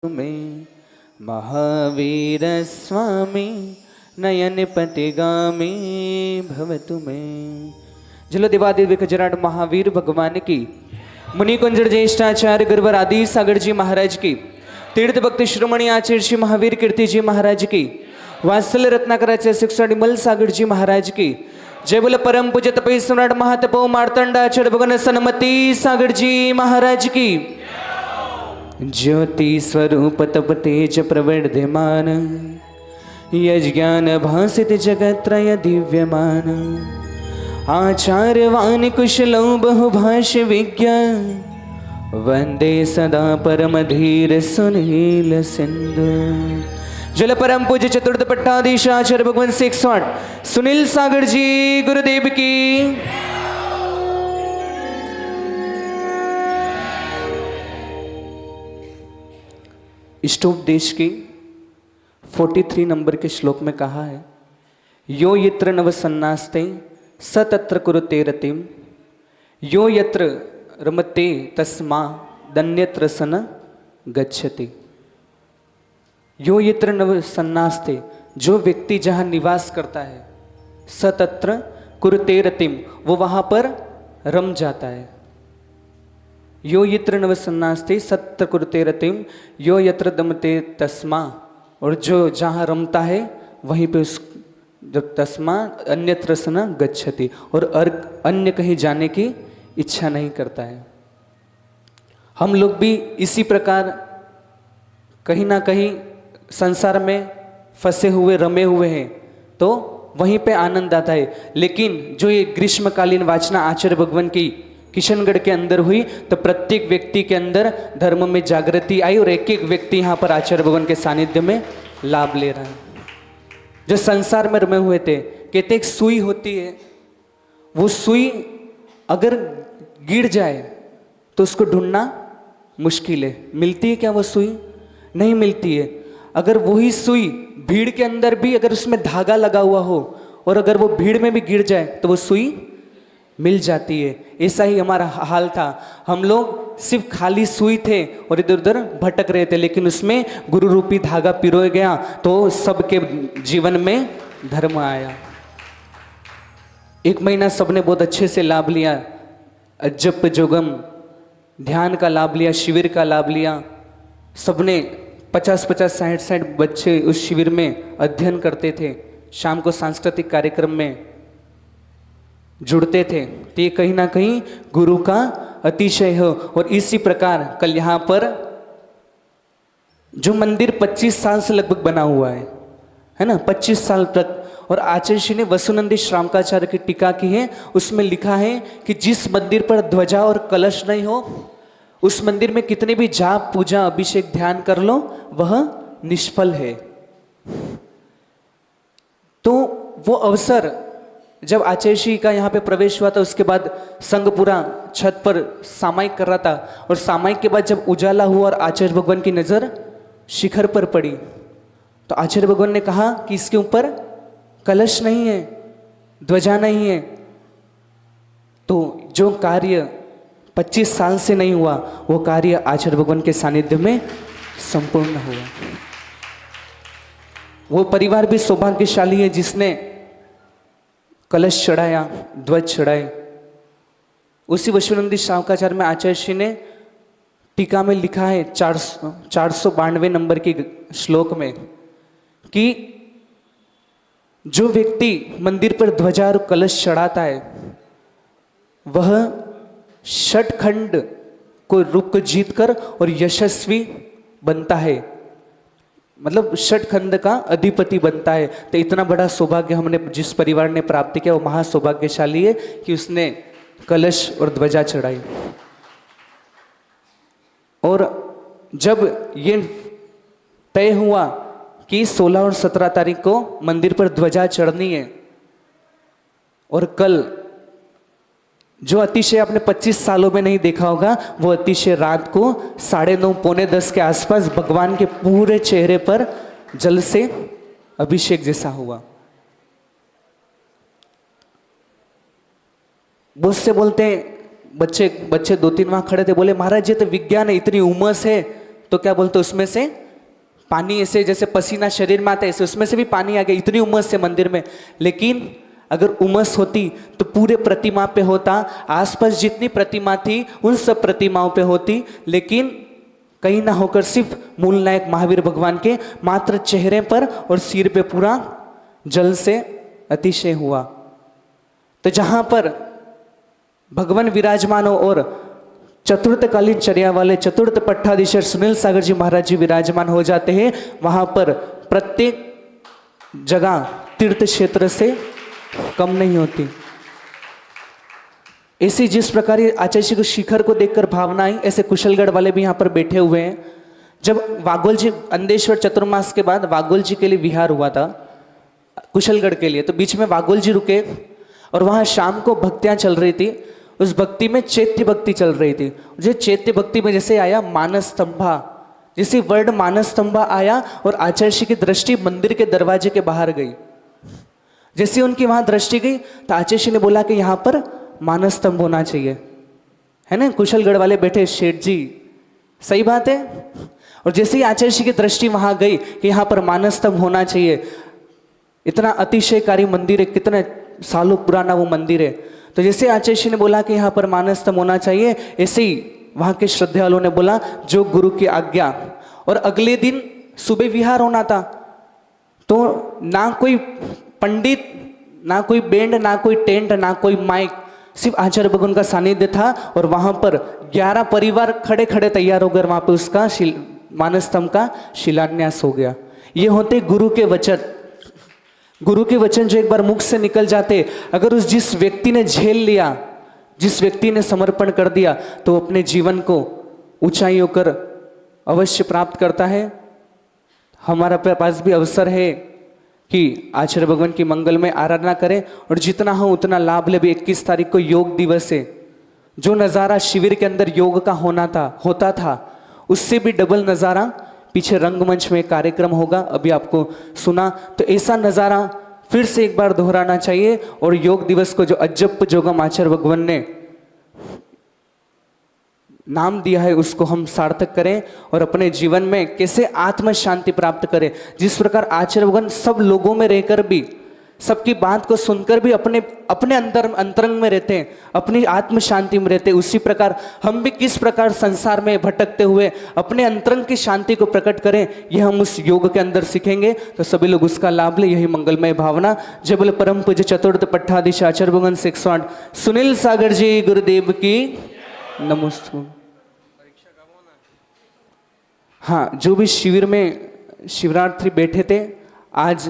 में महावीर स्वामी नयन पतिगामी भवतु में। जलो देवादिव्य जराट महावीर भगवान की, मुनि कुंजर ज्येष्ठाचार्य गुरुवर आदि सागर जी महाराज की, तीर्थ भक्ति श्रोमणी आचार्य श्री महावीर कीर्ति जी महाराज की, वात्सल्य रत्नाकराचार्य शिक्षामल सागर जी महाराज की जय। बोल परम पूज्य तपई सम्राट महातपो मार्तंडाचार्य भगवान सन्मति सागर जी महाराज की। ज्योति स्वरूप तप तेज प्रवर्धमान, यज्ञान भासित जगत्रय दिव्यमान, आचार्यवान कुशलौ बहुभाष्य विज्ञा, वंदे सदा परम धीर सुनील सिंधु। जल परम पूज्य चतुर्थ पट्टाधीश आचार्य भगवान 108 सुनील सागर जी गुरुदेव की। इष्टोपदेश की 43 नंबर के श्लोक में कहा है, यो यत्र नव सन्नास्ते स तत्र कुरुते रतिम, यो यत्र रमते तस्मा दन्यत्र सन गच्छति। यो यत्र नव सन्नास्ते, जो व्यक्ति जहाँ निवास करता है, स तत्र कुरुते रतिम, वो वहाँ पर रम जाता है। यो यत्र नव सन्नास्ते सत्र कुरुते रतिम, यो यत्र दमते तस्मा, और जो जहाँ रमता है वहीं पे उस जब तस्मा अन्यत्र सन गच्छति, और अन्य कहीं जाने की इच्छा नहीं करता है। हम लोग भी इसी प्रकार कहीं ना कहीं संसार में फंसे हुए रमे हुए हैं, तो वहीं पे आनंद आता है। लेकिन जो ये ग्रीष्मकालीन वाचना आचार्य भगवान की किशनगढ़ के अंदर हुई, तो प्रत्येक व्यक्ति के अंदर धर्म में जागृति आई और एक एक व्यक्ति यहाँ पर आचार्य भगवान के सानिध्य में लाभ ले रहा है। जो संसार में रमे हुए थे, कहते एक सुई होती है, वो सुई अगर गिर जाए तो उसको ढूंढना मुश्किल है। मिलती है क्या वो सुई? नहीं मिलती है। अगर वही सुई भीड़ के अंदर भी अगर उसमें धागा लगा हुआ हो और अगर वो भीड़ में भी गिर जाए तो वो सुई मिल जाती है। ऐसा ही हमारा हाल था। हम लोग सिर्फ खाली सुई थे और इधर उधर भटक रहे थे, लेकिन उसमें गुरु रूपी धागा पिरोया गया तो सबके जीवन में धर्म आया। 1 महीना सबने बहुत अच्छे से लाभ लिया, जप जोगम ध्यान का लाभ लिया, शिविर का लाभ लिया। सबने 50-50 60-60 बच्चे उस शिविर में अध्ययन करते थे, शाम को सांस्कृतिक कार्यक्रम में जुड़ते थे। तो ये कहीं ना कहीं गुरु का अतिशय हो। और इसी प्रकार कल यहाँ पर जो मंदिर 25 साल से लगभग बना हुआ है ना, 25 साल तक, और आचार्य श्री ने वसुनंदी श्रामकाचार्य की टीका की है, उसमें लिखा है कि जिस मंदिर पर ध्वजा और कलश नहीं हो, उस मंदिर में कितने भी जाप पूजा अभिषेक ध्यान कर लो, वह निष्फल है। तो वो अवसर जब आचार्य श्री का यहाँ पे प्रवेश हुआ था, उसके बाद संघ पूरा छत पर सामायिक कर रहा था, और सामायिक के बाद जब उजाला हुआ और आचार्य भगवान की नजर शिखर पर पड़ी, तो आचार्य भगवान ने कहा कि इसके ऊपर कलश नहीं है, ध्वजा नहीं है। तो जो कार्य 25 साल से नहीं हुआ, वो कार्य आचार्य भगवान के सानिध्य में संपूर्ण हुआ। वो परिवार भी सौभाग्यशाली है जिसने कलश चढ़ाया, ध्वज चढ़ाए। उसी वसुनंदी श्रावकाचार्य में आचार्य श्री ने टीका में लिखा है 492 नंबर की श्लोक में कि जो व्यक्ति मंदिर पर ध्वजा और कलश चढ़ाता है, वह षटखंड को रूप को जीतकर और यशस्वी बनता है, मतलब षटखंड का अधिपति बनता है। तो इतना बड़ा सौभाग्य हमने जिस परिवार ने प्राप्त किया, वो महासौभाग्यशाली है कि उसने कलश और ध्वजा चढ़ाई। और जब ये तय हुआ कि 16 और 17 तारीख को मंदिर पर ध्वजा चढ़नी है, और कल जो अतिशय आपने 25 सालों में नहीं देखा होगा, वो अतिशय रात को 9:30 पौने 10 के आसपास भगवान के पूरे चेहरे पर जल से अभिषेक जैसा हुआ। बहुत से बोलते हैं बच्चे 2-3 वहां खड़े थे, बोले महाराज ये तो विज्ञान है, इतनी उमस है तो क्या बोलते उसमें से पानी ऐसे जैसे पसीना शरीर में आता है ऐसे उसमें से भी पानी आ गया, इतनी उमस है मंदिर में। लेकिन अगर उमस होती तो पूरे प्रतिमा पे होता, आसपास जितनी प्रतिमा थी उन सब प्रतिमाओं पे होती, लेकिन कहीं ना होकर सिर्फ मूल नायक महावीर भगवान के मात्र चेहरे पर और सिर पे पूरा जल से अतिशय हुआ। तो जहां पर भगवान विराजमान हो और चतुर्थकालीन चर्या वाले चतुर्थ पट्टाधीश्वर सुनील सागर जी महाराज जी विराजमान हो जाते हैं, वहां पर प्रत्येक जगह तीर्थ क्षेत्र से कम नहीं होती। ऐसी जिस प्रकार आचार्य श्री को शिखर को देखकर भावना आई, ऐसे कुशलगढ़ वाले भी यहाँ पर बैठे हुए हैं। जब वागोल जी अंदेश्वर चतुर्मास के बाद वागोल जी के लिए विहार हुआ था कुशलगढ़ के लिए, तो बीच में वागोल जी रुके और वहाँ शाम को भक्तियाँ चल रही थी। उस भक्ति में चैत्य भक्ति चल रही थी। जो चैत्य भक्ति में जैसे आया मानस स्तंभा, जैसे वर्ड मानस स्तंभा आया और आचार्य श्री की दृष्टि मंदिर के दरवाजे के बाहर गई। जैसे उनकी वहां दृष्टि गई तो आचार्य श्री ने बोला कि यहाँ पर मानस स्तंभ होना चाहिए, है ना। कुशलगढ़ वाले बैठे शेठ जी, सही बात है। और जैसे ही आचार्य श्री की दृष्टि वहां गई कि यहाँ पर मानस स्तंभ होना चाहिए, इतना अतिशयकारी मंदिर है, कितने सालों पुराना वो मंदिर है। तो जैसे आचार्य श्री ने बोला कि यहाँ पर मानस स्तंभ होना चाहिए, ऐसे ही वहां के श्रद्धालुओं ने बोला जो गुरु की आज्ञा। और अगले दिन सुबह विहार होना था, तो ना कोई पंडित, ना कोई बैंड, ना कोई टेंट, ना कोई माइक, सिर्फ आचार्य भगवान का सानिध्य था। और वहां पर 11 परिवार खड़े खड़े तैयार होकर वहां पर उसका मानस स्तंभ का शिलान्यास हो गया। ये होते गुरु के वचन। गुरु के वचन जो एक बार मुख से निकल जाते, अगर उस जिस व्यक्ति ने झेल लिया, जिस व्यक्ति ने समर्पण कर दिया, तो अपने जीवन को ऊंचाई होकर अवश्य प्राप्त करता है। हमारा पास भी अवसर है कि आचार्य भगवान की मंगल में आराधना करें और जितना हो उतना लाभ ले। भी 21 तारीख को योग दिवस है। जो नज़ारा शिविर के अंदर योग का होता था, उससे भी डबल नज़ारा पीछे रंगमंच में कार्यक्रम होगा, अभी आपको सुना। तो ऐसा नज़ारा फिर से एक बार दोहराना चाहिए और योग दिवस को जो अजब जोगम आचार्य भगवान ने नाम दिया है उसको हम सार्थक करें और अपने जीवन में कैसे आत्म शांति प्राप्त करें। जिस प्रकार आचार्य भगवान सब लोगों में रहकर भी, सबकी बात को सुनकर भी अपने अपने अंतरंग में रहते हैं, अपनी आत्म शांति में रहते हैं, उसी प्रकार हम भी किस प्रकार संसार में भटकते हुए अपने अंतरंग की शांति को प्रकट करें, यह हम उस योग के अंदर सीखेंगे। तो सभी लोग उसका लाभ ले, यही मंगलमय भावना। जय बोले परम पूज्य चतुर्थ पट्टाधीश आचार्य भगवान 108 सुनील सागर जी गुरुदेव की नमोस्तु। हाँ, जो भी शिविर में शिवरात्रि बैठे थे, आज